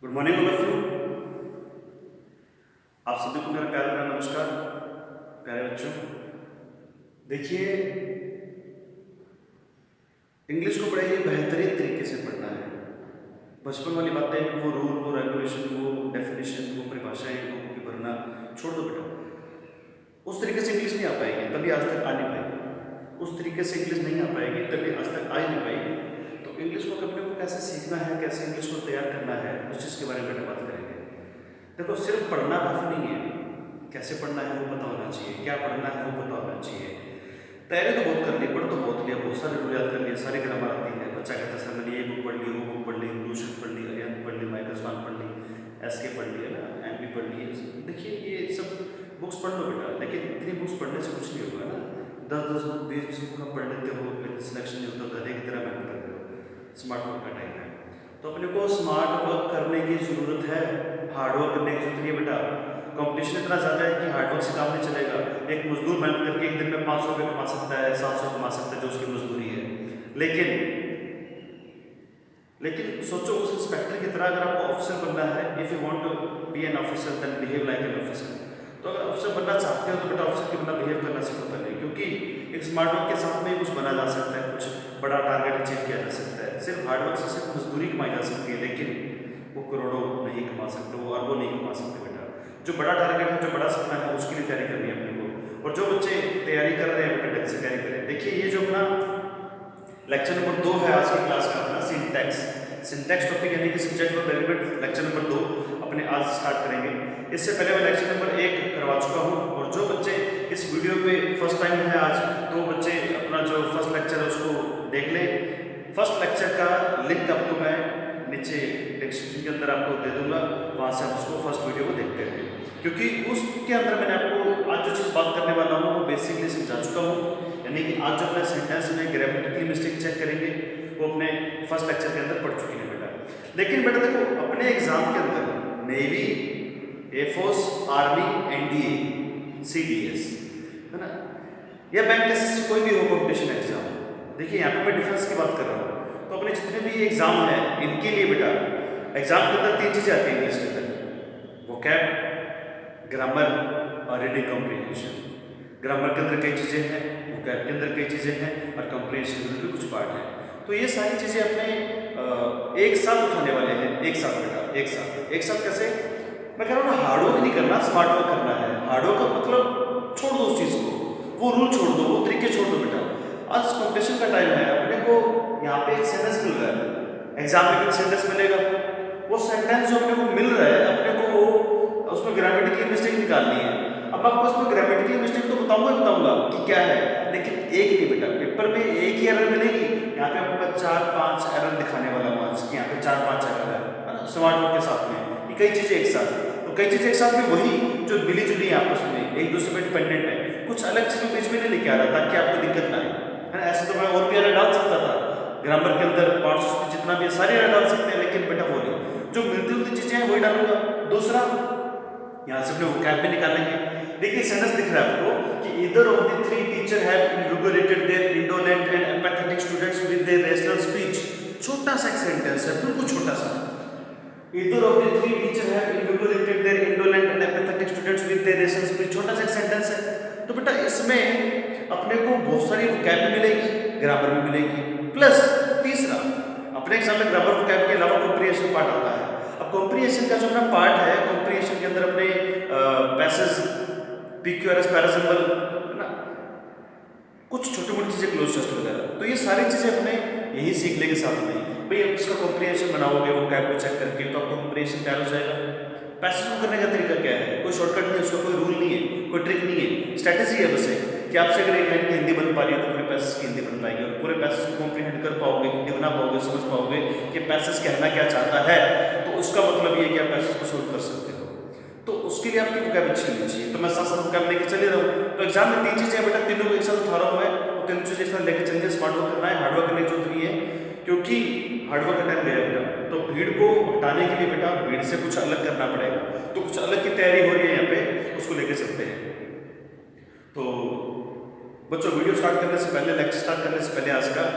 Good morning all of you. आप सभी को मेरा प्यार भरा नमस्कार। प्यारे बच्चों, देखिए, इंग्लिश को बड़े ही बेहतरीन तरीके से पढ़ना है। बचपन वाली बातें, वो रूल, वो रेगुलेशन, वो डेफिनेशन, वो परिभाषाएं लोगों की भरना छोड़ दो बेटा। उस तरीके से इंग्लिश नहीं आ पाएगी, तभी आज तक आ नहीं पाएगी। उस तरीके से इंग्लिश नहीं आ पाएगी, तभी आज तक आ ही नहीं पाएगी। तो इंग्लिश को अपने को कैसे सीखना है, कैसे इंग्लिश को तैयार करना है, उस चीज़ के बारे में बेटा बात करेंगे। देखो, सिर्फ पढ़ना काफ़ी नहीं है, कैसे पढ़ना है वो पता होना चाहिए, क्या पढ़ना है वो पता होना चाहिए। तैयारी तो बहुत कर ली, पढ़ तो बहुत लिया, बहुत सारे रूल याद कर लिए, सारी ग्रामर आती है। बच्चा कहता है सर मैंने ये बुक पढ़ ली, वो बुक पढ़ ली, लूशन पढ़ ली, अरिहंत पढ़ ली, माइकल स्वान पढ़ ली, एसके पढ़ ली, है ना, एमपी पढ़ ली। देखिए, ये सब बुक्स पढ़ लो बेटा, लेकिन इतनी बुक्स पढ़ने से कुछ नहीं होगा ना। 10-10 बुक, 20-20 बुक हम पढ़ लेते हो, लेकिन सिलेक्शन नहीं होता, गधे की तरह मेहनत करते हो। स्मार्ट वर्क का टाइम है, तो अपने को स्मार्ट वर्क करने की ज़रूरत है, हार्ड वर्क करने की जरूरत नहीं है बेटा। कंपटीशन इतना ज़्यादा है कि हार्ड वर्क से काम नहीं चलेगा। एक मजदूर मेहनत करके एक दिन में 500 रुपये कमा सकता है, 700 कमा सकता है, जो उसकी मजदूरी है। लेकिन सोचो, उस इंस्पेक्टर की तरह अगर आपको ऑफिसर बनना है, if you want to be an officer then behave like an officer. तो अगर ऑफिसर बनना चाहते हो तो बेटा ऑफिसर की बनना, बिहेव करना सीखो पहले, क्योंकि एक स्मार्ट वर्क के साथ में कुछ बना जा सकता है, कुछ बड़ा टारगेट अचीव किया जा सकता है। सिर्फ हार्ड वर्क से सिर्फ मजदूरी कमाई जा सकती है, लेकिन वो करोड़ों नहीं कमा सकते, वो अरबों नहीं कमा सकते बेटा। जो बड़ा टारगेट है, जो बड़ा सपना है, उसके लिए तैयारी करनी है अपने को। और जो बच्चे तैयारी कर रहे हैं बेटा, ढंग से तैयारी करें। देखिए, ये जो अपना लेक्चर नंबर 2 है आज की क्लास का, अपना सिंटैक्स टॉपिक यानी कि सब्जेक्ट और डेरिवेटिव, लेक्चर नंबर 2 अपने आज स्टार्ट करेंगे। इससे पहले मैं लेक्चर नंबर 1 करवा चुका हूँ, और जो बच्चे इस वीडियो पे फर्स्ट टाइम है आज, तो बच्चे अपना जो फर्स्ट लेक्चर है उसको देख लें। फर्स्ट लेक्चर का लिंक आपको मैं नीचे डिस्क्रिप्शन के अंदर आपको दे दूंगा, वहाँ से आप उसको फर्स्ट वीडियो को देखते हैं, क्योंकि उसके अंदर मैंने आपको आज जो चीज़ बात करने वाला हूँ वो बेसिकली समझा चुका हूँ। यानी कि आज जो अपने सेंटेंस में ग्रामेटिकल मिस्टेक चेक करेंगे वो अपने फर्स्ट लेक्चर के अंदर पढ़ चुके हैं बेटा। लेकिन बेटा देखो, अपने एग्जाम के अंदर navy, air force, army, NDA, CDS, है ना, या बैंक टेस्ट, कोई भी हो कॉम्पिटिशन एग्जाम, देखिए यहाँ पे मैं डिफेंस की बात कर रहा हूँ। तो अपने जितने भी एग्जाम है, इनके लिए बेटा एग्जाम के अंदर 3 चीज़ें आती हैं इंग्लिश के अंदर: वोकैब, ग्रामर और रीडिंग कॉम्प्रिहेंशन। ग्रामर के अंदर कई चीज़ें हैं, वोकैब के अंदर कई चीज़ें हैं, और कॉम्प्रिहेंशन में भी कुछ पार्ट है। तो ये सारी चीज़ें अपने एक साथ उठाने वाले हैं, एक साथ बेटा, एक साथ कैसे? मैं कह रहा हूँ ना, हार्ड वर्क नहीं करना, स्मार्ट वर्क करना है। हार्ड वर्क का मतलब छोड़ दो उस चीज़ को, वो रूल छोड़ दो, वो तरीके छोड़ दो बेटा। आज कॉम्पिटिशन का टाइम है, अपने को यहाँ पे एक सेंटेंस मिल रहा है, एग्जाम में भी सेंटेंस मिलेगा। वो सेंटेंस जो अपने को मिल रहा है, अपने को उसमें ग्रामेटिकल मिस्टेक निकालनी है। अब आपको उसमें ग्रामेटिकल मिस्टेक तो बताऊंगा कि क्या है, लेकिन एक नहीं बेटा, पेपर में एक ही एरर मिलेगी। यहाँ पे आपको 4-5 एरर दिखाने वाला हूँ आज, कि यहाँ पे 4-5 एरर है ना, स्मार्ट वर्क के साथ में ये कई चीज़ें एक साथ। तो कई चीज़ें एक साथ में वही जो मिली जुली आपस में एक दूसरे पे डिपेंडेंट है, कुछ अलग चीज़ों बीच में नहीं लेके आ रहा ताकि आपको दिक्कत ना आए, है ना। ऐसे तो मैं और भी एरर डाल सकता था, ग्रामर के अंदर पार्ट्स जितना भी सारे एरर डाल सकते हैं, लेकिन बेटा वो नहीं, जो मिलती जुलती चीज़ें हैं वही डालूंगा। दूसरा, यहाँ से अपने वोकैब भी निकालेंगे। देखिए, सेंटेंस दिख रहा है आपको कि either of the 3 teacher have invigorated their indolent and empathetic students with their rational speech. छोटा सा एक सेंटेंस है, बिल्कुल छोटा सा। Either of the 3 teacher have invigorated their indolent and empathetic students with their rational speech, छोटा सा एक सेंटेंस है। तो बेटा इसमें अपने को बहुत सारी वोकैब भी मिलेगी, ग्रामर भी मिलेगी, प्लस तीसरा अपने एग्जाम में ग्रामर वोकैब के अलावा कॉम्प्रिहेंशन पार्ट आता है। अब कॉम्प्रिहेंशन का जो अपना पार्ट है, कॉम्प्रिहेंशन के अंदर अपने पैसेज, पीक्यूआरएस, पैरासिंबल, है ना, कुछ छोटी मोटी चीज़ें, क्लोज टेस्ट वगैरह, तो ये सारी चीज़ें अपने यही सीख लेंगे साथ में। भाई अब इसका कॉम्प्रिहेंशन बनाओगे वोकैब को चेक करके, तो आपका कॉम्प्रिहेंशन तैयार हो जाएगा। पैसेज को करने का तरीका क्या है? कोई शॉर्टकट नहीं है, उसका कोई रूल नहीं है, कोई ट्रिक नहीं है, स्ट्रैटेजी है बस है कि आपसे अगर एक लाइन की हिंदी बन पा रही है तो पूरे पैसेज की हिंदी बन पाएगी, और पूरे पैसेज को कॉम्प्रिहेंड कर पाओगे, हिंदी बना पाओगे, समझ पाओगे कि पैसेज कहना क्या चाहता है, तो उसका मतलब ये कि आप पैसेज को सोल्व कर सकते हो। तो उसके लिए आपकी वोकैब अच्छी होनी चाहिए। तो मैं साथ साथ वोकैब लेके चले रहा हूँ। तो एग्जाम में 3 चीज़ें बेटा, तीनों को एक साथ उठा रहा हूँ मैं, और 3 चीज़ें एक साथ लेके चलेंगे। स्मार्ट वर्क करना है, हार्ड वर्क करने की जरूरत नहीं है, क्योंकि हार्ड वर्क का टाइम गया बेटा। तो भीड़ को हटाने के लिए बेटा, भीड़ से कुछ अलग करना पड़ेगा, तो कुछ अलग की तैयारी हो रही है यहाँ पे, उसको लेके चलते हैं। तो बच्चों, वीडियो स्टार्ट करने से पहले, लेक्चर स्टार्ट करने से पहले आज का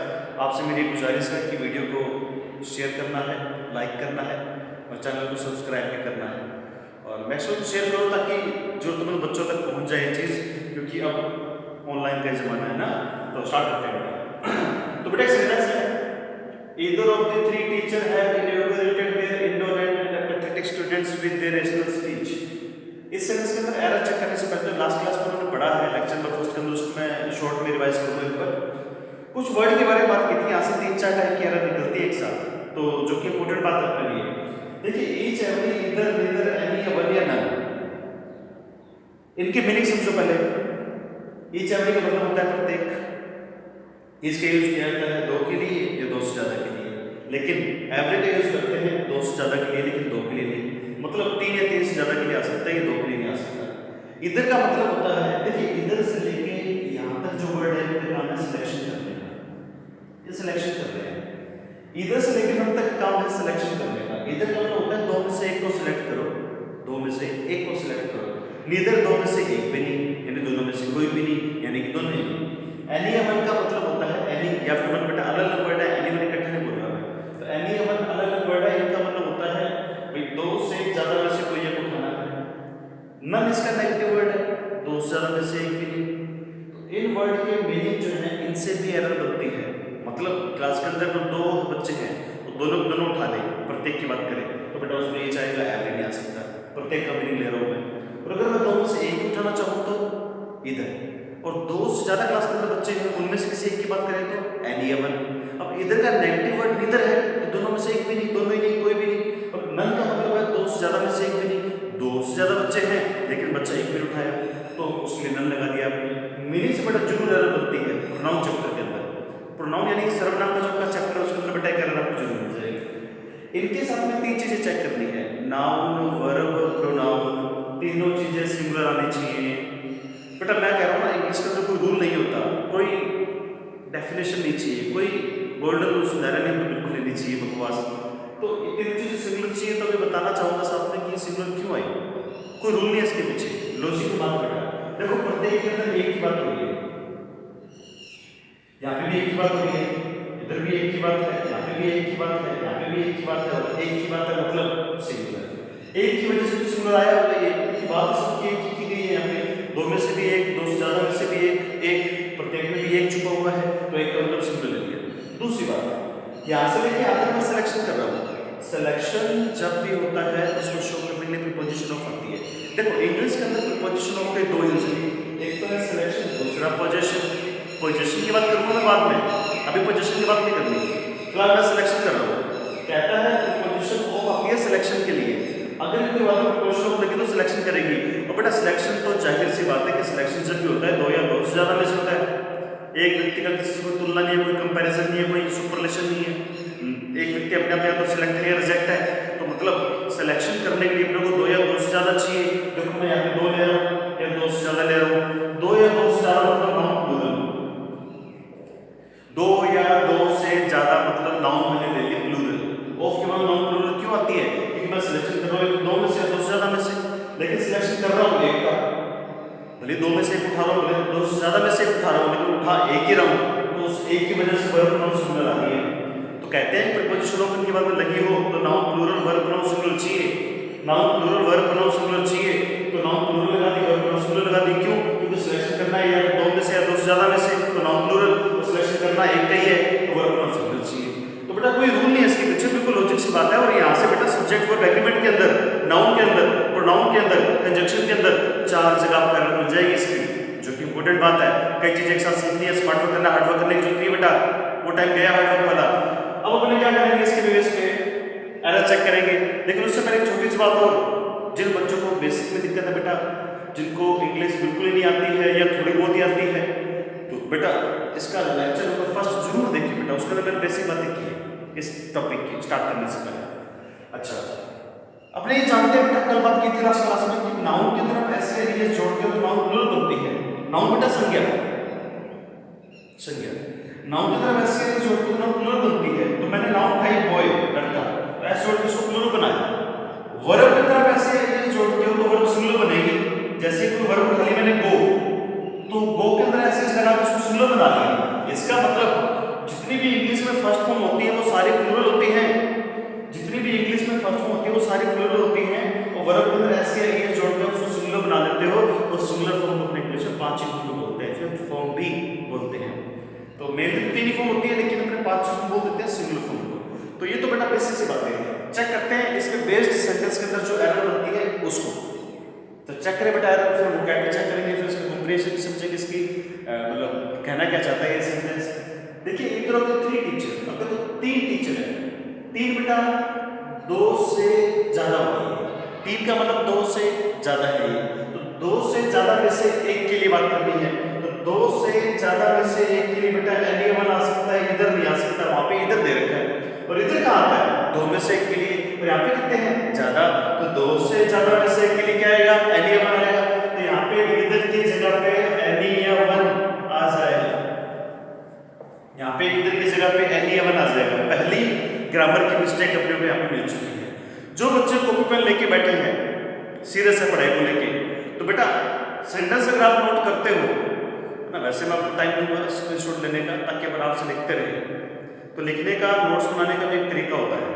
आपसे मेरी गुजारिश है कि वीडियो को शेयर करना है, लाइक करना है, और चैनल को सब्सक्राइब भी करना है और मैक्सिमम शेयर करो ताकि जरूरतमंद बच्चों तक पहुंच जाए ये चीज़, क्योंकि अब ऑनलाइन का ज़माना है ना। तो स्टार्ट करते हैं। तो बेटा एक सेंटेंस है, either of the three teacher have inaugurated their indoor and apathetic students with their rational speech। इस सेंटेंस के अंदर एरर चेक करने से पहले लास्ट क्लास में उन्होंने पढ़ा है लेक्चर नंबर फर्स्ट के अंदर, उसको मैं शॉर्ट में रिवाइज करूंगा इन पर। कुछ वर्ड के बारे में बात की थी, यहाँ से 3-4 टाइप की एरर निकलती है एक साथ, तो जो कि इंपॉर्टेंट बात है अपने लिए। देखिए ईच एवरी इधर नीदर एनी वन या नन, इनके मीनिंग समझो पहले। ईच एवरी का मतलब होता है प्रत्येक, इसका यूज किया जाता है 2 के लिए या 2 से ज्यादा के लिए, लेकिन एवरी का यूज करते हैं 2 से ज्यादा के लिए लेकिन 2 के लिए नहीं। मतलब 3 या 3 से ज्यादा के लिए आ सकता है, ये 2 के लिए नहीं आ सकता। इधर का मतलब होता है, देखिए इधर से लेके यहाँ तक जो वर्ड है उनका काम है सिलेक्शन करने का, ये सिलेक्शन कर रहे हैं। इधर से लेके हम तक काम है सिलेक्शन करने का। इधर का मतलब होता है 2 में से एक को सिलेक्ट करो, 2 में से एक को सिलेक्ट करो। नीदर 2 में से एक भी नहीं, यानी दोनों में से कोई भी नहीं, यानी कि दोनों नहीं। एनी अमन का मतलब होता है एनी या फिर वन, बेटा अलग अलग वर्ड है, एनी वन इकट्ठा नहीं बोल रहा है। तो एनी अमन अलग अलग वर्ड है, इनका मतलब होता है भाई 2 से ज्यादा में से कोई एक उठाना है। नन इसका नेगेटिव वर्ड है, 2 से ज्यादा में से एक भी नहीं। तो इन वर्ड के मीनिंग जो है इनसे भी एरर बनती है। मतलब क्लास के अंदर 2 बच्चे हैं तो दोनों उठा लें, प्रत्येक की बात करें तो बेटा उसमें ये चाहेगा एवरी नहीं आ सकता, प्रत्येक का मीनिंग ले रहा हूं मैं। और अगर मैं 2 में से एक उठाना चाहूँ तो इधर, और 2 से ज्यादा क्लास के अंदर बच्चे हैं उनमें से किसी एक की बात करें तो एनी वन। अब इधर का नेगेटिव वर्ड नीदर है तो दोनों में से एक भी नहीं, दोनों ही नहीं, कोई भी नहीं। और नन का मतलब है 2 से ज्यादा में से एक भी नहीं, 2 से ज्यादा बच्चे हैं लेकिन बच्चा एक भी उठाया तो उसके लिए नन लगा दिया आपने। मीनिंग से बेटा जरूर एरर बनती है प्रोनाउन चैप्टर के अंदर। प्रोनाउन यानी सर्वनाम का जो आपका चैप्टर है उसके अंदर बेटा एरर आपको जरूर मिल जाएगी। इनके साथ में 3 चीजें चेक करनी है, नाउन, वर्ब, प्रोनाउन, तीनों चीजें सिंगुलर आनी चाहिए। बेटा मैं कह रहा हूँ ना इंग्लिश का तो कोई रूल नहीं होता, कोई डेफिनेशन नहीं चाहिए, कोई गोल्डन रूल सुधारा नहीं तो बिल्कुल ही नहीं चाहिए बकवास। तो तीनों चीजें सिंगुलर चाहिए तो मैं बताना चाहूंगा साथ में कि सिंगुलर क्यों आई, कोई रूल नहीं है इसके पीछे, लॉजिक की बात बेटा। देखो प्रत्येक के अंदर एक की बात हो रही है, यहाँ पे भी एक की बात हो रही है, इधर भी एक की बात है, यहाँ पे भी एक की बात है, यहाँ पे भी एक की बात है, और एक की बात है मतलब सिंगुलर। एक की वजह से सिंगुलर आया होगा, एक की बात सबकी एक की गई है। यहाँ पे 2 में से भी एक, 2 से ज्यादा में से भी एक, प्रत्येक में भी एक छुपा हुआ है तो एक का मतलब सिंगुलर ले लिया। दूसरी बात, यहाँ से लेके आगे मैं सिलेक्शन कर रहा हूँ। सिलेक्शन जब भी होता है उसको शो करने के लिए प्रीपोजिशन ऑफ आती है। देखो इंग्लिश के अंदर प्रीपोजिशन ऑफ के 2 यूज है, एक तो है सिलेक्शन, दूसरा पोजीशन। पोजीशन की बात करूंगा मैं बाद में, अभी पोजीशन की बात नहीं करनी, फिलहाल मैं सिलेक्शन कर रहा हूँ। कहता है प्रीपोजिशन ऑफ आती है सिलेक्शन के लिए, अगर कोई बात प्रीपोजिशन ऑफ लगी तो सिलेक्शन करेगी। और बेटा सिलेक्शन तो जाहिर सी बात है कि सिलेक्शन जब भी होता है 2 या 2 से ज्यादा में से होता है। एक व्यक्ति का किसी से कोई तुलना नहीं है, कोई कंपैरिजन नहीं है, कोई सुपरलेशन नहीं है। एक व्यक्ति अपने आप या तो सिलेक्ट है या रिजेक्ट है, तो मतलब सिलेक्शन करने के लिए अपने को 2 या 2 से ज्यादा चाहिए। देखो मैं यहाँ पे 2 ले रहा हूँ या 2 से ज्यादा ले रहा हूँ, 2 या 2 से ज्यादा मतलब नाउन प्लूरल, 2 या 2 से ज्यादा मतलब नाउन मैंने ले लिया प्लूरल। ऑफ के बाद नाउन प्लूरल क्यों आती है, क्योंकि मैं सिलेक्शन कर रहा हूँ 2 में से 2 से ज्यादा में से, लेकिन सिलेक्शन कर रहा हूँ एक का, भले 2 में से एक उठा रहा हूँ, भले 2 से ज्यादा में से एक उठा रहा हूँ, लेकिन उठा एक ही रहा हूँ, तो उस एक की वजह से वर्ब प्रोनाउन सिंगुलर आ रही है। तो कहते हैं प्रीपोजिशन ऑफ इनके बाद में लगी हो तो noun plural verb pronoun singular चाहिए, noun plural verb pronoun singular चाहिए। तो नाउन प्लूरल लगा दी, वर्ब प्रोनाउन सिंगुलर लगा दी, क्यों, क्योंकि सिलेक्शन करना है या 2 में से या 2 से ज्यादा में से, तो नाउन प्लूरल, तो सिलेक्शन करना एक का ही है तो वर्ब प्रोनाउन सिंगुलर चाहिए। तो बेटा कोई रूल नहीं है इसके पीछे, बिल्कुल लॉजिक सी बात है। और यहाँ से बेटा सब्जेक्ट वर्ब एग्रीमेंट के अंदर, नाउन के अंदर, प्रोनाउन के अंदर, कंजंक्शन के अंदर 4 जगह आपको एरर मिल जाएगी इसकी, जो कि इंपॉर्टेंट बात है। कई चीजें एक साथ सीखनी है, स्मार्ट वर्क करना, हार्ड वर्क करने की जरूरत नहीं है बेटा, वो टाइम गया हार्ड वर्क वाला। अब अपने क्या करेंगे इसके बेस पे एरर चेक करेंगे। लेकिन उससे पहले एक छोटी सी बात और, जिन बच्चों को बेसिक में दिक्कत है बेटा, जिनको इंग्लिश बिल्कुल ही नहीं आती है या थोड़ी बहुत ही आती है, तो बेटा इसका लेक्चर नंबर फर्स्ट जरूर देखिए बेटा, उसके अंदर मैंने बेसिक बातें की है इस टॉपिक की स्टार्ट करने से पहले। अच्छा अपने ये जानते हैं बेटा, कल बात की थी लास्ट क्लास में कि नाउन की तरफ ऐसे एरिया जोड़ के तो नाउन प्लूरल बनती है। नाउन बेटा संज्ञा, संज्ञा नाउन की तरफ ऐसे एरिया जोड़ के नाउन प्लूरल बनती है। तो मैंने नाउन उठाई बॉय, लड़का, तो ऐसे जोड़ के उसको प्लूरल बनाया। वर्ब की तरफ ऐसे एरिया जोड़ के तो वर्ब सिंगुलर बनेगी। जैसे कोई वर्ब उठा ली मैंने गो, तो गो के अंदर ऐसे लगा के उसको सिंगुलर बना लिया। इसका मतलब जितनी भी इंग्लिश में फर्स्ट फॉर्म होती है वो सारी प्लूरल होती हैं, जितनी भी इंग्लिश में फर्स्ट फॉर्म होती है वो में बोल देते हैं सिंगुलर फॉर्म को। तो ये तो बेटा बेसिक सी बातें हैं। चेक करते हैं इसमें बेस्ड सेंटेंस के अंदर जो एरर बनती है उसको। तो चेक करें बेटा एरर, फिर वोकैबुलरी चेक करेंगे, फिर इसकी कंप्रीहेंशन समझेंगे, इसकी मतलब कहना क्या चाहता है ये सेंटेंस। देखिए इधर होते 3 टीचर, अब देखो 3 टीचर है, 3 बेटा 2 से ज्यादा होती है, 3 का मतलब 2 से ज्यादा है ये, तो 2 से ज्यादा में से एक के लिए बात करनी है, तो 2 से ज्यादा में से एक के लिए बेटा एनीवन आ सकता है, इधर नहीं आ सकता, वहां पे इधर दे रखा है, और इधर कहाँ आता है 2 में से एक के लिए, और यहाँ पे कितने हैं ज्यादा, तो 2 से ज्यादा में से एक के लिए क्या आएगा एनीवन आएगा, तो यहाँ पे इधर की जगह पे एनीवन आ जाएगा, यहाँ पे इधर की जगह पे एनीवन आ जाएगा। पहली ग्रामर की मिस्टेक अपने को यहाँ पे मिल चुकी है। जो बच्चे कॉपी पेन लेके बैठे हैं सीरियस है पढ़ाई को लेके, तो बेटा सेंटेंस अगर आप नोट करते हो ना, वैसे मैं आपको टाइम दूंगा स्क्रीनशॉट लेने का ताकि आप आराम से लिखते रहे, तो लिखने का नोट्स बनाने का भी एक तरीका होता है।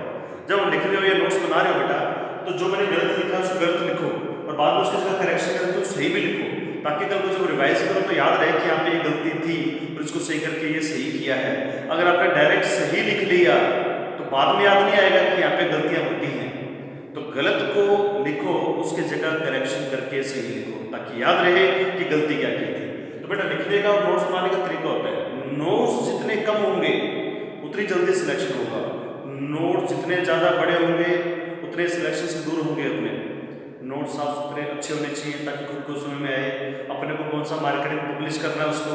जब आप लिख रहे हो या नोट्स बना रहे हो बेटा, तो जो मैंने गलत लिखा है उसको गलत लिखो, और बाद में उसकी जगह करेक्शन करें तो सही भी लिखो, ताकि कल को जब रिवाइज करो तो याद रहे कि यहाँ पे ये गलती थी और इसको सही करके ये सही किया है। अगर आपने डायरेक्ट सही लिख लिया तो बाद में याद नहीं आएगा कि यहाँ पे गलतियां होती हैं, तो गलत को लिखो, उसके जगह करेक्शन करके सही लिखो, ताकि याद रहे कि गलती क्या की थी। तो बेटा लिखने का और नोट्स बनाने का तरीका होता है, नोट्स जितने कम होंगे उतनी जल्दी सिलेक्शन होगा, नोट्स जितने ज़्यादा बड़े होंगे उतने सिलेक्शन से दूर होंगे। अपने नोट्स साफ सुथरे अच्छे होने चाहिए ताकि खुद को समझ में आए अपने को कौन सा मार्केटिंग पब्लिश करना है उसको,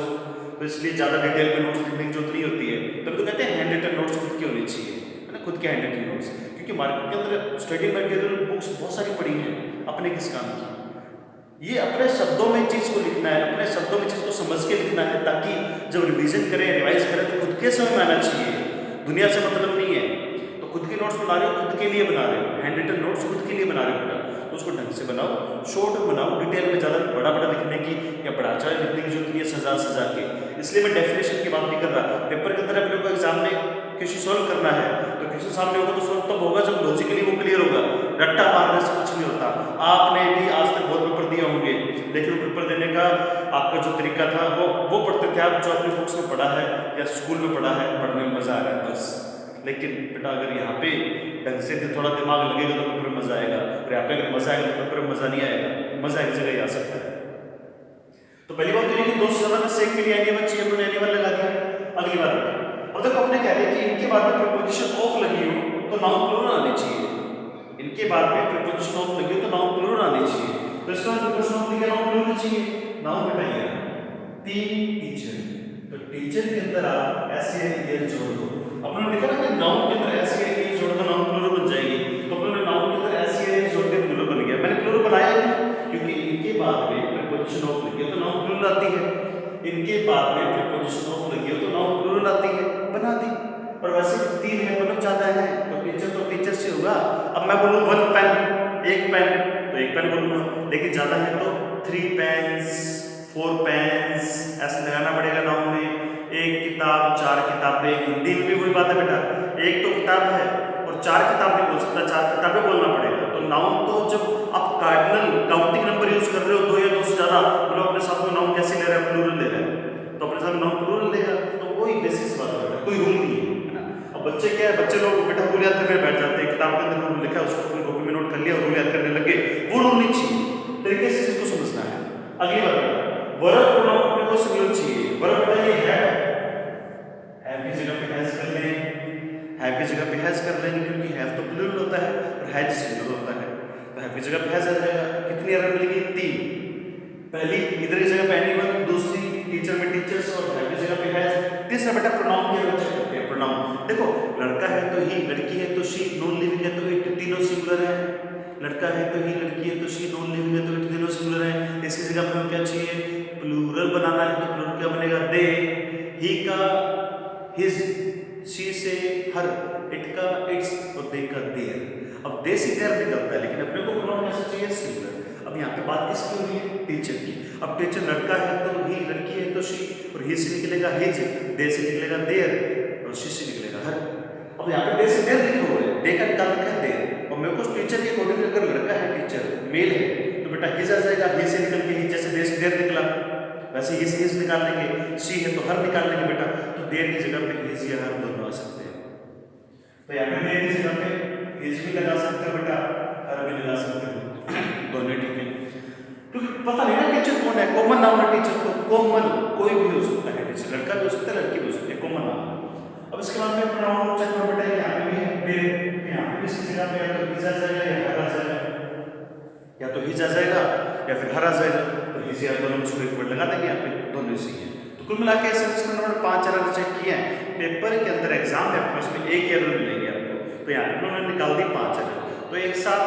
तो इसलिए ज़्यादा डिटेल में नोट्स लिखने की जरूरत नहीं होती है। तभी तो कहते हैं हैंड रिटन नोट्स खुद की होनी चाहिए, है ना, खुद के हैंड रिटन नोट्स, क्योंकि मार्केट के अंदर स्टडी मटेरियल बुक्स बहुत सारी पड़ी हैं, अपने किस काम की, ये अपने शब्दों में चीज़ को लिखना है, अपने शब्दों में चीज़ को समझ के लिखना है, ताकि जब रिवीजन करें रिवाइज करें तो खुद के समझ में आना चाहिए, दुनिया से मतलब नहीं है। तो खुद के नोट्स बना रहे हो, खुद के लिए बना रहे हो, हैंड रिटन नोट्स खुद के लिए बना रहे हो बेटा, तो उसको ढंग से बनाओ, शॉर्ट बनाओ, डिटेल में ज़्यादा बड़ा बड़ा लिखने की या बड़ा अच्छा लिखने की जरूरत नहीं है सजा सजा के। इसलिए मैं डेफिनेशन की बात नहीं कर रहा, पेपर के अंदर अपने को एग्जाम में क्वेश्चन सॉल्व करना है, तो क्वेश्चन सामने होगा तो सॉल्व तब होगा जब लॉजिकली वो क्लियर होगा, रट्टा मारने से कुछ नहीं होता। आपने भी आज तक बहुत पेपर दिए होंगे, लेकिन पेपर देने का आपका जो तरीका था वो पढ़ते थे आप जो अपने बुक्स में पढ़ा है या स्कूल में पढ़ा है, पढ़ने में मजा आ रहा है बस। लेकिन बेटा अगर यहाँ पे ढंग से थोड़ा दिमाग लगेगा तो पेपर में मजा आएगा, और यहाँ पे अगर मजा आएगा तो पेपर में मजा नहीं आएगा, मजा एक जगह ही आ सकता है। तो पहली बात तो ये कि 2 से ज्यादा में से एक के लिए एनीवन चाहिए, हमने एनीवन लगा दिया। अगली बात अब देखो अपने कह रहे हैं कि इनके बाद में प्रीपोजिशन ऑफ लगी हो तो नाउन प्लूरल आनी चाहिए, इनके बाद में प्रीपोजिशन ऑफ लगी हो तो नाउन प्लूरल आनी चाहिए, तो इसका प्रीपोजिशन ऑफ लगी नाउन प्लूरल चाहिए। नाउन बताइए 3 टीचर, तो टीचर के अंदर आप ऐसे ये जोड़ दो, अपने लिखा ना कि नाउन के अंदर ऐसे ये जोड़ दो नाउन प्लूरल बन जाएगी, तो अपने नाउन के अंदर ऐसे ये जोड़ के प्लूरल बन गया। मैंने प्लूरल बनाया क्योंकि इनके बाद में प्रीपोजिशन ऑफ लगी हो तो नाउन प्लूरल आती है, इनके बाद में प्रीपोजिशन ऑफ लगी हो तो नाउन प्लूरल आती है, बना दी। और वैसे 3 है मतलब ज्यादा है तो टीचर से होगा। अब मैं बोलूँ 1 पेन, 1 पेन, तो 1 पेन बोलूँगा, लेकिन ज्यादा है तो 3 पेन्स, 4 पेन्स ऐसे लगाना पड़ेगा नाउन में। 1 किताब, 4 किताबें, हिंदी में भी वही बात है बेटा, 1 तो किताब है और 4 किताब नहीं बोल सकता, 4 किताबें बोलना पड़ेगा। तो नाउन तो जब आप कार्डिनल काउंटिंग नंबर यूज कर रहे हो 2 या 2 से ज्यादा, मतलब अपने साथ में नाउन कैसे ले रहा है, प्लूरल ले रहा है, तो अपने साथ नाउन प्लूरल लेगा, तो वही बेसिस बात है, कोई रूल नहीं है ना। अब बच्चे क्या है, बच्चे लोग बेटा रूल याद करके बैठ जाते हैं, किताब के अंदर रूल लिखा है उसको अपनी कॉपी में नोट कर लिया और रूल याद करने लगे, वो रूल नहीं चाहिए, तरीके से इसको समझना है। अगली बात वर्ब प्रोनाउन अपने को सिंगुलर चाहिए, वर्ब बेटा ये है की जगह पे हैज कर लें, हैव की जगह पे हैज कर लेंगे क्योंकि हैव तो प्लूरल होता है और हैज सिंगुलर होता है, तो हैव की जगह पे हैज आ जाएगा। कितनी एरर मिलेगी 3, पहली इधर की जगह पे एनीवन, दूसरी टीचर में टीचर्स और हैव की जगह पे हैज, तीसरा बेटा प्रोनाउन की एरर चेक करते हैं। प्रोनाउन देखो लड़का है तो ही, लड़की है तो शी, नॉन लिविंग है तो इट, तीनों सिंगुलर है, लड़का है तो ही, लड़की है तो शी, नॉन लिविंग है तो इट, तीनों सिंगुलर है। इसकी जगह पे हमें क्या चाहिए, प्लूरल बनाना है, तो प्लूरल क्या बनेगा, दे, ही का हिज, शी से हर, इट का इट्स और दे का देयर। अब दे से देयर निकलता है लेकिन अपने को प्रोनाउन कैसा चाहिए, सिंगुलर। अब यहाँ पे बात किसकी हो रही है, टीचर की। अब टीचर लड़का है तो ही, लड़की है तो शी, और ही से निकलेगा हिज, दे से निकलेगा देयर और शी से निकलेगा हर। अब यहाँ पे दे से देयर लिखा हुआ है, दे का निकाल रखा है देयर, और मेरे को टीचर के अकॉर्डिंग अगर लड़का है टीचर मेल है तो बेटा हिज आ जाएगा, ही से निकल के ही, जैसे दे से देयर निकला वैसे ही से हिज निकाल लेंगे, शी है तो हर निकाल लेंगे बेटा। तो देयर की जगह पे इज या हर दोनों आ सकते हैं। तो यहाँ पे देयर की जगह पे इज भी लगा सकते हो बेटा, हर भी लगा सकते हो, दोनों ठीक है। क्योंकि पता नहीं ना टीचर कौन है, कॉमन नाउन है टीचर, तो कॉमन कोई भी हो सकता है टीचर, लड़का भी हो सकता है लड़की भी हो सकती है, कॉमन नाउन। अब इसके बाद में प्रोनाउन चेक करो बेटा, यहाँ पे भी है देयर, यहाँ पे भी इसकी जगह पे या तो इज आ जाएगा या हर आ जाएगा, या तो इज आ जाएगा या फिर हर आ जाएगा। तो इज या दोनों में से एक वर्ड लगा देंगे यहाँ पे, दोनों सही है। तो कुल मिला के इसमें उन्होंने 5 एरर चेक किए हैं पेपर के अंदर, एग्जाम में आपको इसमें एक एरर मिलेगी आपको, तो यहाँ पे उन्होंने निकाल दी 5 एरर। तो एक साथ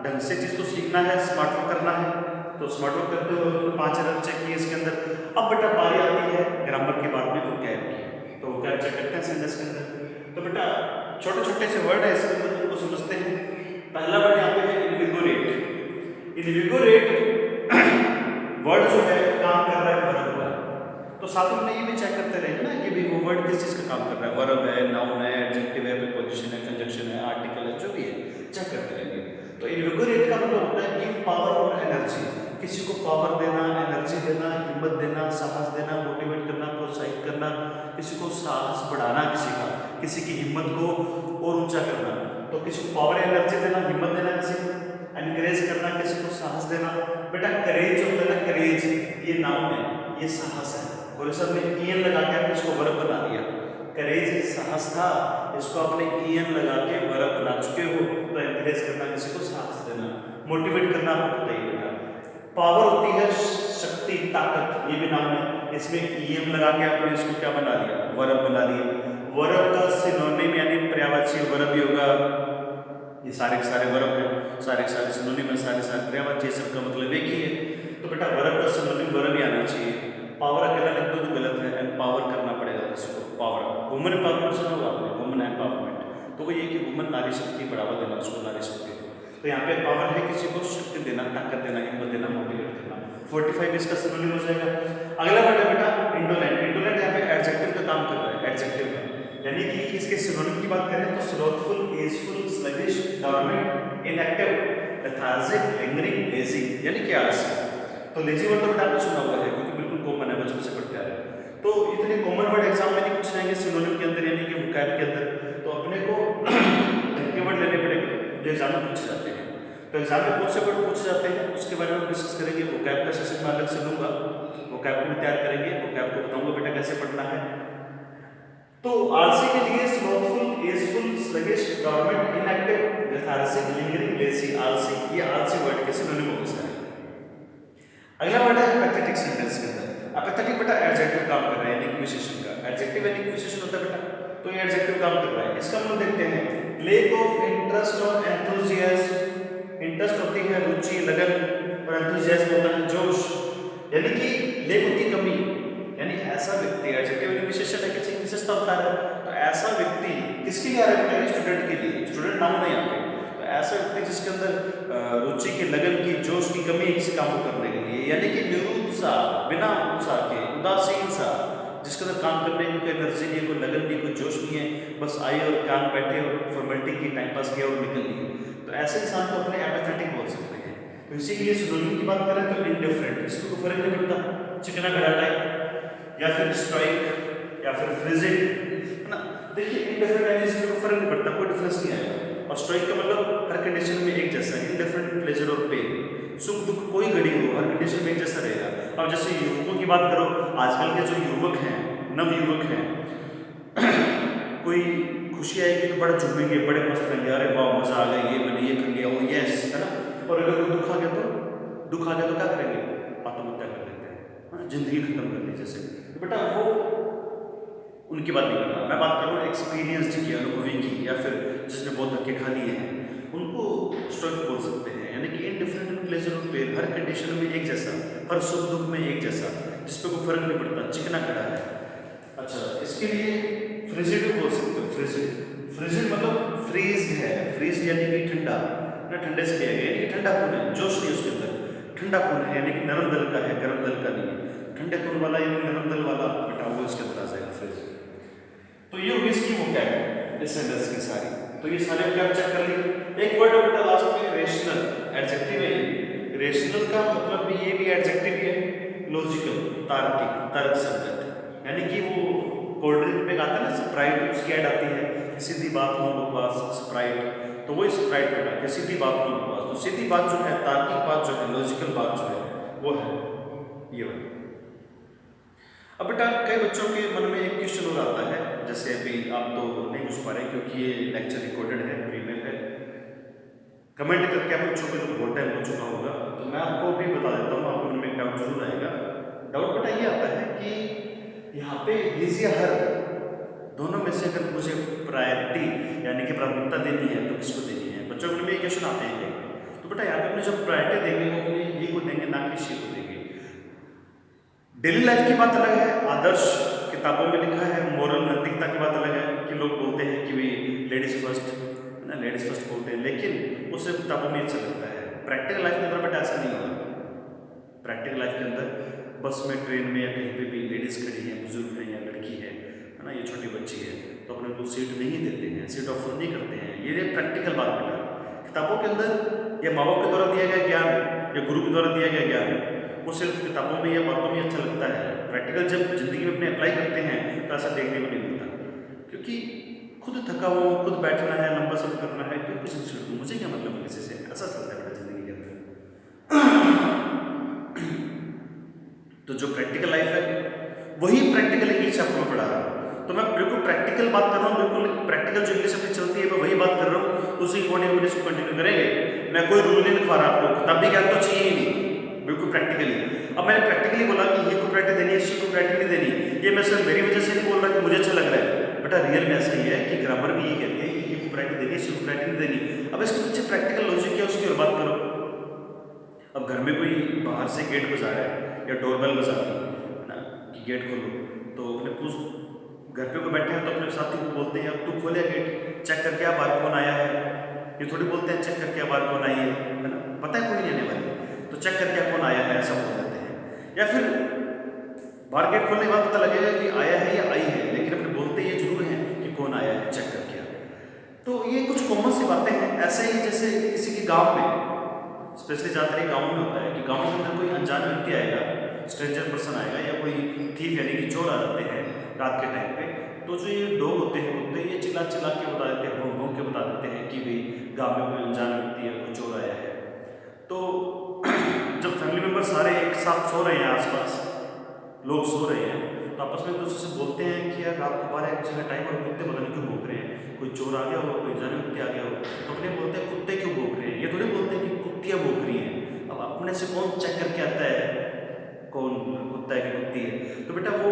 ढंग से चीज को सीखना है, स्मार्ट वर्क करना है, तो स्मार्ट वर्क करते हुए उन्होंने 5 एरर चेक किए इसके अंदर। अब बेटा बारी आती है ग्रामर के बाद में वोकैब की, तो वोकैब चेक करते हैं सेंटेंस के अंदर। तो बेटा छोटे छोटे से वर्ड है इसके अंदर, उनको समझते हैं। पहला वर्ड यहाँ पे है इनविगोरेट। इनविगोरेट वर्ड जो है काम कर रहा है वर्ब का, तो साथ में ये भी चेक करते रहेंगे ना कि भाई वो वर्ड किस चीज का काम कर रहा है, वर्ब है, नाउन है, एडजेक्टिव है, प्रीपोजिशन है, कंजंक्शन है, आर्टिकल है, जो भी है चेक करते रहेंगे। तो इनविगोरेट का मतलब होता है गिव पावर और एनर्जी, किसी को पावर देना, एनर्जी देना, हिम्मत देना, साहस देना, मोटिवेट करना, प्रोत्साहित करना, किसी को साहस बढ़ाना, किसी की हिम्मत को और ऊंचा करना। तो किसी को पावर एनर्जी देना, हिम्मत देना, किसी को एनकरेज करना, किसी को साहस देना। बेटा करेज जो होता है ना, करेज ये नाउन है, ये साहस है, और इस सबने ईएन लगा के आपने इसको वर्ब बना दिया। करेज साहस था, इसको आपने ईएन लगा के वर्ब बना चुके हो। तो एनकरेज करना, किसी को साहस देना, मोटिवेट करना आपको पता ही होगा। पावर होती है शक्ति, ताकत, ये भी नाम है, इसमें ईएम लगा के आपने इसको क्या बना दिया, वर्ब बना दिया। वर्ब का सिनोनिम यानी पर्यायवाची वर्ब भी होगा, ये सारे के सारे वर्ब हैं, सारे के सारे सिनोनिम है, सारे सारे पर्यायवाची, सबका मतलब एक ही है। तो बेटा वर्ब का सिनोनिम वर्ब ही आना चाहिए। पावर अकेला लिख दो तो गलत है, एम्पावर करना पड़ेगा किसी को, पावर। वुमन एम्पावरमेंट सुना होगा आपने, वुमन एम्पावरमेंट, तो वो ये कि वुमन नारी शक्ति बढ़ावा देना, उसको नारी शक्ति। तो यहाँ पे पावर है किसी को शक्ति देना, ताकत देना, हिम्मत देना, मोटिवेट करना। 45 इसका सिनोनिम हो जाएगा। अगला वर्ड है बेटा इंडोलेंट। इंडोलेंट यहाँ पे एडजेक्टिव का काम कर रहा है, एडजेक्टिव का, यानी कि इसके सिनोनिम की बात करें तो स्लोथफुल, एजफुल, sluggish, dormant, inactive, lethargic, lingering, lazy, यानी कि आलसी। तो लेजी वर्ड तो बेटा आपने सुना हुआ है क्योंकि बिल्कुल कॉमन है, बचपन से पढ़ते आ रहे हैं। तो इतने कॉमन वर्ड एग्जाम में नहीं पूछ जाएंगे सिनोनिम के अंदर, यानी कि वोकैब के अंदर, तो अपने को कीवर्ड लेने पड़ेंगे जो एग्जाम में पूछे जाते हैं। तो एग्जाम में कौन से वर्ड पूछे जाते हैं उसके बारे में डिस्कस करेंगे। वोकैब का सेशन में अलग से लूंगा, वोकैब को भी तैयार करेंगे, वोकैब को बताऊंगा बेटा कैसे पढ़ना है। तो आलसी के लिए स्लोथफुल, एजफुल, sluggish, dormant, inactive, lethargic, lingering, lazy, आलसी, ये आलसी वर्ड के सिनोनिम हो गए। अगला वर्ड है एपैथेटिक सेंटेंस के अंदर। एपैथेटिक बेटा एडजेक्टिव काम कर रहा है, यानी कि विशेषण का। एडजेक्टिव यानी कि विशेषण होता है बेटा, तो ये एडजेक्टिव काम कर रहा है। इसका मतलब देखते हैं, लैक ऑफ इंटरेस्ट और एंथुसियाज्म। इंटरेस्ट होती है रुचि, लगन, और एंथुसियाज्म होता है जोश, यानी कि लैक होती कमी, यानी ऐसा व्यक्ति, एडजेक्टिव यानी विशेषण है, किसी विशेषता बता रहा है। तो ऐसा व्यक्ति किसके लिए आ रहा है, स्टूडेंट के लिए, स्टूडेंट नाम है यहाँ पे। तो ऐसा व्यक्ति जिसके अंदर रुचि की, लगन की, जोश की कमी है किसी काम को करने के लिए, यानी कि निरुत्साह, बिना उत्साह के, उदासीन सा, जिसके अंदर काम करने की कोई एनर्जी नहीं है, कोई लगन नहीं, कोई जोश नहीं है, बस आए और काम बैठे और फॉर्मेलिटी की, टाइम पास किया और निकल लिए। तो ऐसे इंसान को अपने एपैथेटिक बोल सकते हैं। तो इसी के लिए सिनोनिम की बात करें तो इंडिफरेंट, इसको कोई फर्क नहीं पड़ता, चिकना खड़ा टाइप या फिर स्टोइक या फिर फ्रिजिड, है ना। देखिए इंडिफरेंट यानी इसमें कोई फर्क नहीं पड़ता, कोई डिफरेंस नहीं आएगा। और स्टोइक का मतलब हर कंडीशन में एक जैसा, इंडिफरेंट, प्लेजर और पेन, सुख दुख कोई घड़ी हो हर कंडीशन में एक जैसा रहेगा। अब जैसे युवकों की बात करो, आजकल के जो युवक हैं, नव युवक हैं, कोई खुशी आएगी तो बड़ा झूमेंगे, बड़े मस्त रहेंगे, अरे वाह मजा आ गया, ये मैंने ये कर लिया, ओ यस, है ना। और अगर कोई दुख आ गया तो क्या करेंगे, आत्महत्या कर लेते हैं, जिंदगी खत्म कर ली जैसे। तो बेटा वो उनकी बात नहीं कर रहा, मैं बात कर रहा हूँ एक्सपीरियंस की, अनुभवी की, या फिर जिसने बहुत धक्के खा लिए हैं, उनको स्टोइक बोल सकते हैं। यानी कि इंडिफरेंट, प्लेजर और पेन, हर कंडीशन में एक जैसा, हर सुख दुख में एक जैसा, जिस पे कोई फर्क नहीं पड़ता, चिकना खड़ा है। अच्छा, इसके लिए फ्रिजिड बोल सकते हो। फ्रिजिड मतलब फ्रीज्ड है, फ्रीज्ड यानी कि ठंडा ना, ठंडे से लिया गया, यानी कि ठंडा खून है, जोश नहीं उसके अंदर, ठंडा खून है, यानी कि नरम दल का है, गर्म दल का नहीं है। ठंडे खून वाला यानी नरम दल वाला बेटा वो इसके अंदर आ जाएगा फ्रिजिड। तो ये होगी इसकी वोकैब, इस सेंटेंस की सारी। तो ये सारे वोकैब चेक कर ली। एक वर्ड है बेटा लास्ट में रेशनल, एडजेक्टिव है ये। रेशनल का मतलब भी ये भी एडजेक्टिव है, लॉजिकल, तार्किक, तर्कसंगत, यानी कि वो कोल्ड ड्रिंक में आता है ना स्प्राइट, उसकी ऐड आती है कि सीधी बात हो बकवास स्प्राइट, तो वो स्प्राइट बेटा कि सीधी बात हो बकवास। तो सीधी बात जो है, तार्किक बात जो है, लॉजिकल बात जो है वो है ये वाली। अब बेटा कई बच्चों के मन में एक क्वेश्चन और आता है, जैसे अभी आप तो नहीं पूछ पा रहे क्योंकि ये लेक्चर रिकॉर्डेड है, प्रीमियर है, कमेंट करके आप पूछोगे तो बहुत टाइम हो चुका होगा, तो मैं आपको भी बता देता हूँ, आपको मन में एक डाउट जरूर आएगा। डाउट बेटा ये आता है कि यहाँ पे हिज या हर दोनों में से अगर मुझे प्रायोरिटी यानी कि प्राथमिकता देनी है तो किसको देनी है। बच्चों के मन में ये क्वेश्चन आते हैं, तो बेटा यहाँ पे अपने जब प्रायोरिटी देंगे वो अपने ये को देंगे ना कि शी को देंगे। डेली लाइफ की बात अलग है, आदर्श किताबों में लिखा है, मोरल नैतिकता की बात अलग है कि लोग बोलते हैं कि भाई लेडीज फर्स्ट है ना, लेडीज फर्स्ट बोलते हैं, लेकिन उसे किताबों में अच्छा लगता है। प्रैक्टिकल लाइफ के अंदर बेटा ऐसा नहीं होगा। प्रैक्टिकल लाइफ के अंदर बस में, ट्रेन में या कहीं पे भी लेडीज खड़ी है, बुजुर्ग है या लड़की है ना, ये छोटी बच्ची है, तो अपने को सीट नहीं देते हैं, सीट ऑफर नहीं करते हैं। ये प्रैक्टिकल बात बेटा। किताबों के अंदर या माँ बाप के द्वारा दिया गया ज्ञान या गुरु के द्वारा दिया गया ज्ञान वो सिर्फ किताबों में या बातों में अच्छा लगता है। प्रैक्टिकल जब जिंदगी में अपने अप्लाई करते हैं तो ऐसा देखने को नहीं मिलता, क्योंकि खुद थका हुआ, खुद बैठना है, लंबा सफर करना है, क्यों किसी से छूट, मुझे क्या मतलब किसी से, ऐसा चलता है बेटा जिंदगी के अंदर। तो जो प्रैक्टिकल लाइफ है वही प्रैक्टिकल इंग्लिश आपको मैं पढ़ा रहा हूँ, तो मैं बिल्कुल प्रैक्टिकल बात कर रहा हूँ, बिल्कुल प्रैक्टिकल जो इंग्लिश अपनी चलती है मैं वही बात कर रहा हूँ, उसी अकॉर्डिंग इसको कंटिन्यू करेंगे। मैं कोई रूल नहीं लिखवा रहा आपको, किताबी ज्ञान तो चाहिए ही नहीं, बिल्कुल प्रैक्टिकली। अब मैंने प्रैक्टिकली बोला कि ये को प्रैक्टिस देनी है, शी को प्रैक्टिस नहीं देनी, ये मैं सिर्फ मेरी वजह से नहीं बोल रहा कि मुझे अच्छा लग रहा है बेटा, रियल में ऐसा ही है कि ग्रामर भी ये कहते हैं कि ये को प्रैक्टिस देनी है, शी को प्रैक्टिस नहीं देनी। अब इसके पीछे प्रैक्टिकल लॉजिक क्या है उसकी और बात करो। अब घर में कोई बाहर से गेट बजा रहा है या डोरबेल बजा रही है ना कि गेट खोलो, तो अपने पूछ घर पे कोई बैठे हैं तो अपने साथी को बोलते हैं अब तू खोले गेट, चेक करके आप बाहर कौन आया है, ये थोड़ी बोलते हैं चेक करके आप बाहर कौन आई है ना, पता है कोई नहीं आने वाली, तो चेक करके कौन आया है ऐसा बोल देते हैं। या फिर बाहर गेट खोलने के बाद पता लगेगा कि आया है या आई है, लेकिन अपने बोलते ये जरूर हैं कि कौन आया है, चेक करके। तो ये कुछ कॉमन सी बातें हैं। ऐसे ही जैसे किसी के गांव में, स्पेशली ज़्यादातर ये गाँव में होता है कि गाँव के अंदर कोई अनजान व्यक्ति आएगा, स्ट्रेंजर पर्सन आएगा या कोई थीफ यानी कि चोर आ जाते हैं रात के टाइम पे, तो जो ये डॉग होते हैं कुत्ते ये चिल्ला चिल्ला के बता देते हैं, भौंक भौंक के बता देते हैं कि भाई गाँव में कोई अनजान व्यक्ति है, कोई चोर आया है। तो जब फैमिली मेम्बर सारे एक साथ सो रहे हैं, आसपास लोग सो रहे हैं, तो आपस में एक दूसरे से बोलते हैं कि यार रात को 12-1 बजे का टाइम और कुत्ते पता नहीं क्यों भौंक रहे हैं, कोई चोर आ गया हो, कोई अनजान व्यक्ति आ गया हो, तो अपने बोलते हैं कुत्ते क्यों भौंक रहे हैं, ये थोड़ी बोलते हैं कि कुत्तियाँ भौंक रही हैं। अब अपने से कौन चेक करके आता है कौन कुत्ता है कि कुत्ती है, तो बेटा वो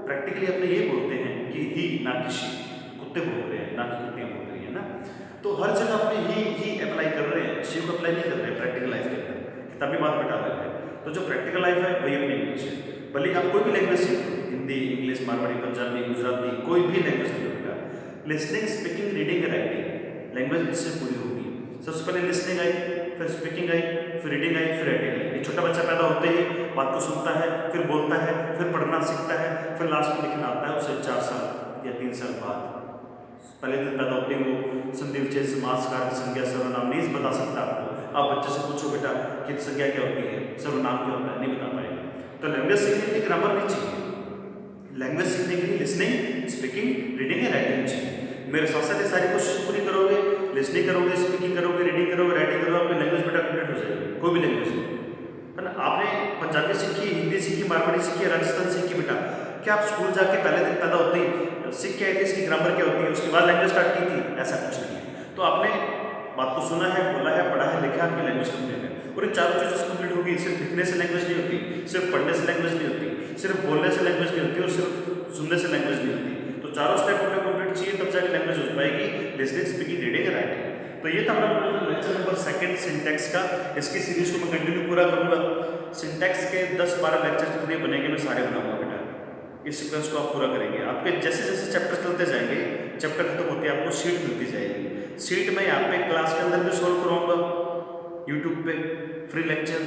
प्रैक्टिकली अपने ये बोलते हैं कि ही ना कि शी, कुत्ते भौंक रहे हैं ना कि कुत्तियाँ भौंक रही है ना। तो हर जगह अपने ही अप्लाई कर रहे हैं, शी को अप्लाई नहीं कर रहे हैं प्रैक्टिकल लाइफ के अंदर, किताबी बात बेटा अलग है। तो जो प्रैक्टिकल लाइफ है वही अपनी इंग्लिश है, भले आप कोई भी लैंग्वेज सीखो, हिंदी, इंग्लिश, मारवाड़ी, पंजाबी, गुजराती, कोई भी लैंग्वेज सीखो बेटा, listening, speaking, reading, writing language इससे पूरी होगी। सबसे पहले लिसनिंग आई, फिर स्पीकिंग आई, फिर रीडिंग आई, फिर राइटिंग आई। एक छोटा बच्चा पैदा होते ही बात को सुनता है, फिर बोलता है, फिर पढ़ना सीखता है, फिर लास्ट में लिखना आता है उसे 4 साल या 3 साल बाद। पहले दिन पैदा होते ही वो संधि विच्छेद समास कारक संज्ञा सर्वनाम नहीं बता सकता आपको। आप बच्चे से पूछो बेटा कि संज्ञा क्या होती है, सर्वनाम क्या होता है, नहीं बता पाएगा। तो लैंग्वेज सीखने के लिए ग्रामर नहीं चाहिए, लैंग्वेज सीखने के लिए लिसनिंग, स्पीकिंग, रीडिंग या राइटिंग चाहिए। मेरे साथ साथ ये सारी कोशिश पूरी करोगे, लिसनिंग करोगे, स्पीकिंग करोगे, रीडिंग करोगे, राइटिंग करोगे, आपकी लैंग्वेज बेटा कंप्लीट हो जाएगी, कोई भी लैंग्वेज है ना। आपने पंजाबी सीखी, हिंदी सीखी, मारवाड़ी सीखी, राजस्थान सीखी बेटा, क्या आप स्कूल जाके पहले दिन पैदा होते ही सीख के आए थे इसकी ग्रामर क्या होती है, उसके बाद लैंग्वेज स्टार्ट की थी? ऐसा कुछ नहीं है। तो आपने बात को सुना है, बोला है, पढ़ा है, लिखा है, आपकी लैंग्वेज कंप्लीट है। और इन चारों चीज़ों से कंप्लीट होगी। सिर्फ लिखने से लैंग्वेज नहीं होती, सिर्फ पढ़ने से लैंग्वेज नहीं होती, सिर्फ बोलने से लैंग्वेज नहीं होती, और सिर्फ सुनने से लैंग्वेज नहीं होती। तो चारों स्टेप अपने कंप्लीट चाहिए, तब जाके लैंग्वेज हो पाएगी, लिसनिंग, स्पीकिंग, रीडिंग, राइटिंग। तो ये था हमारा लेक्चर नंबर 2 सिंटैक्स का। इसकी सीरीज को मैं कंटिन्यू पूरा करूंगा। सिंटैक्स के 10-12 लेक्चर जितने बनेंगे मैं सारे बनाऊंगा बेटा। इस सीक्वेंस को आप पूरा करेंगे। आपके जैसे जैसे चैप्टर चलते जाएंगे, चैप्टर खत्म होते आपको शीट मिलती जाएगी। शीट में यहाँ पे क्लास के अंदर भी सॉल्व कराऊंगा, यूट्यूब पे फ्री लेक्चर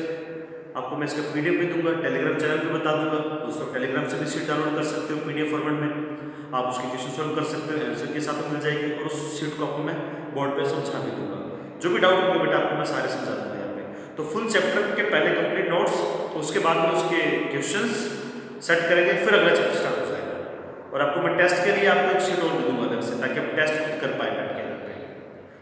आपको मैं इसका पीडीएफ भी दूंगा, टेलीग्राम चैनल पे बता दूंगा, उसको टेलीग्राम से भी शीट डाउनलोड कर सकते हो पीडीएफ फॉर्मेट में। आप उसके क्वेश्चन सॉल्व कर सकते हो, आंसर के साथ मिल जाएगी, और उस शीट को आपको मैं बोर्ड पे समझा भी दूंगा। जो भी डाउट होगा बेटा आपको मैं सारे समझा दूंगा यहाँ पे। तो फुल चैप्टर के पहले कंप्लीट नोट्स, उसके बाद में उसके क्वेश्चंस सेट करेंगे, फिर अगला चैप्टर स्टार्ट हो जाएगा। और आपको मैं टेस्ट के लिए आपको एक शीट और दे दूंगा अलग से, ताकि आप टेस्ट खुद कर पाए बैठ के घर पे।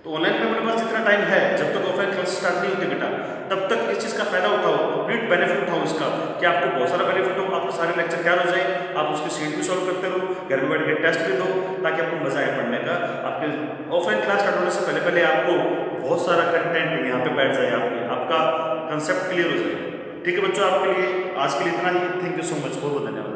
तो ऑनलाइन में अपने पास जितना टाइम है, जब तक ऑफलाइन क्लास स्टार्ट नहीं होती बेटा, तब तक इस चीज़ का फायदा उठाओ, कंप्लीट बेनिफिट उठाओ इसका, कि आपको बहुत सारा बेनिफिट हो, आपको सारे लेक्चर तैयार हो जाए, आप उसकी शीट भी सॉल्व करते रहो, घर में बैठ के टेस्ट भी दो, ताकि आपको मजा आए पढ़ने का। आपके ऑफलाइन क्लास स्टार्ट होने से पहले पहले आपको बहुत सारा कंटेंट यहाँ पे बैठ जाए, आपका कंसेप्ट क्लियर हो जाए। ठीक है बच्चों, आपके लिए आज के लिए इतना ही। थैंक यू सो मच, बहुत बहुत धन्यवाद।